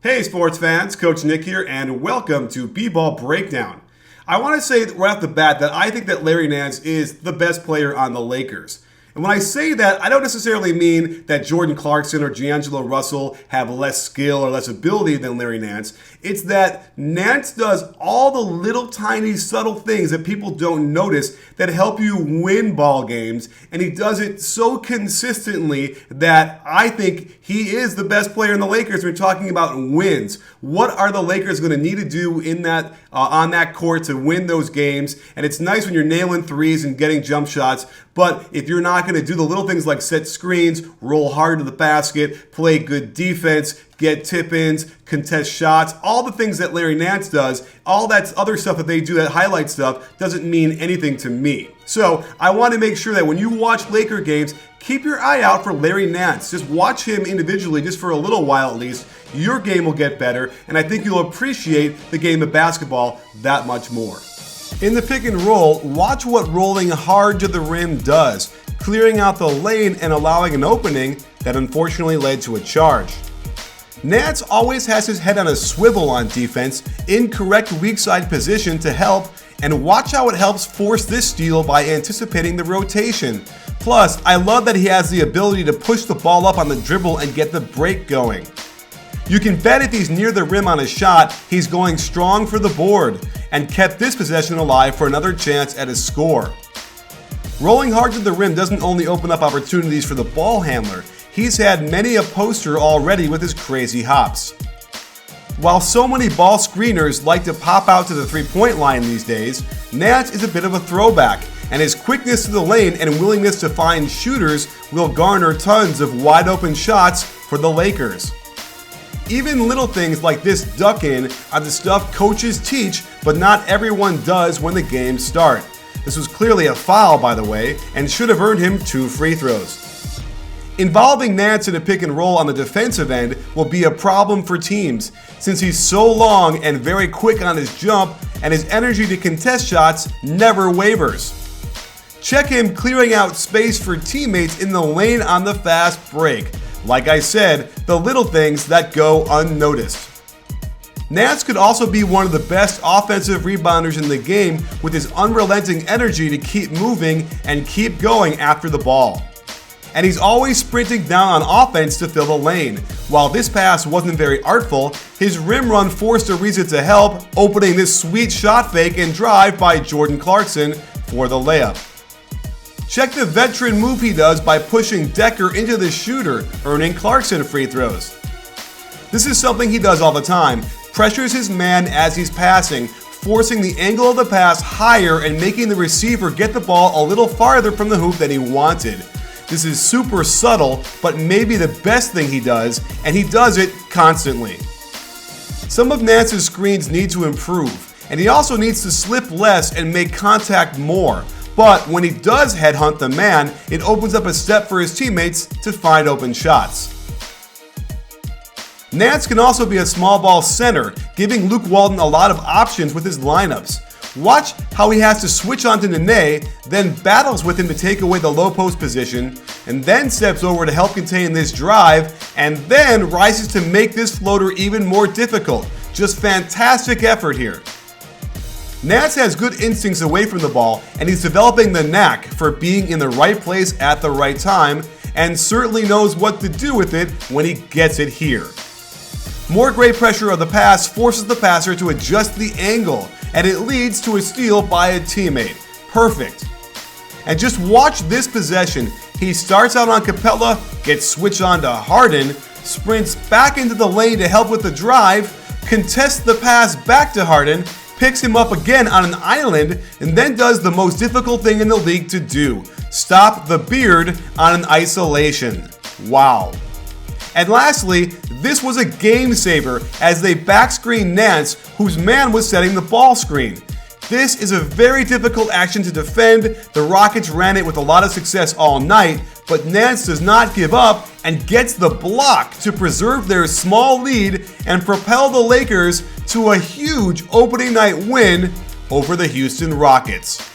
Hey sports fans, Coach Nick here, and welcome to BBallBreakdown. I want to say right off the bat that I think that Larry Nance is the best player on the Lakers. And when I say that, I don't necessarily mean that Jordan Clarkson or D'Angelo Russell have less skill or less ability than Larry Nance. It's that Nance does all the little tiny subtle things that people don't notice that help you win ball games, and he does it so consistently that I think he is the best player in the Lakers. We're talking about wins. What are the Lakers going to need to do in that on that court to win those games? And it's nice when you're nailing threes and getting jump shots, but if you're not going to do the little things like set screens, roll hard to the basket, play good defense, get tip-ins, contest shots, all the things that Larry Nance does, all that other stuff that they do, that highlight stuff, doesn't mean anything to me. So I want to make sure that when you watch Laker games, keep your eye out for Larry Nance. Just watch him individually, just for a little while at least. Your game will get better, and I think you'll appreciate the game of basketball that much more. In the pick and roll, watch what rolling hard to the rim does, clearing out the lane and allowing an opening that unfortunately led to a charge. Nance always has his head on a swivel on defense, in correct weak side position to help, and watch how it helps force this steal by anticipating the rotation. Plus, I love that he has the ability to push the ball up on the dribble and get the break going. You can bet if he's near the rim on a shot, he's going strong for the board, and kept this possession alive for another chance at a score. Rolling hard to the rim doesn't only open up opportunities for the ball handler, he's had many a poster already with his crazy hops. While so many ball screeners like to pop out to the three-point line these days, Nance is a bit of a throwback, and his quickness to the lane and willingness to find shooters will garner tons of wide open shots for the Lakers. Even little things like this duck-in are the stuff coaches teach, but not everyone does when the games start. This was clearly a foul, by the way, and should have earned him 2 free throws. Involving Nance in a pick and roll on the defensive end will be a problem for teams, since he's so long and very quick on his jump, and his energy to contest shots never wavers. Check him clearing out space for teammates in the lane on the fast break. Like I said, the little things that go unnoticed. Nance could also be one of the best offensive rebounders in the game with his unrelenting energy to keep moving and keep going after the ball. And he's always sprinting down on offense to fill the lane. While this pass wasn't very artful, his rim run forced Ariza to help, opening this sweet shot fake and drive by Jordan Clarkson for the layup. Check the veteran move he does by pushing Decker into the shooter, earning Clarkson free throws. This is something he does all the time, pressures his man as he's passing, forcing the angle of the pass higher and making the receiver get the ball a little farther from the hoop than he wanted. This is super subtle, but maybe the best thing he does, and he does it constantly. Some of Nance's screens need to improve, and he also needs to slip less and make contact more. But when he does headhunt the man, it opens up a step for his teammates to find open shots. Nance can also be a small ball center, giving Luke Walton a lot of options with his lineups. Watch how he has to switch onto Nene, then battles with him to take away the low post position, and then steps over to help contain this drive, and then rises to make this floater even more difficult. Just fantastic effort here. Nance has good instincts away from the ball, and he's developing the knack for being in the right place at the right time, and certainly knows what to do with it when he gets it here. More great pressure of the pass forces the passer to adjust the angle, and it leads to a steal by a teammate. Perfect. And just watch this possession. He starts out on Capella, gets switched on to Harden, sprints back into the lane to help with the drive, contests the pass back to Harden, picks him up again on an island, and then does the most difficult thing in the league to do: stop the beard on an isolation. Wow. And lastly, this was a game saver as they backscreen Nance, whose man was setting the ball screen. This is a very difficult action to defend. The Rockets ran it with a lot of success all night, but Nance does not give up and gets the block to preserve their small lead and propel the Lakers to a huge opening night win over the Houston Rockets.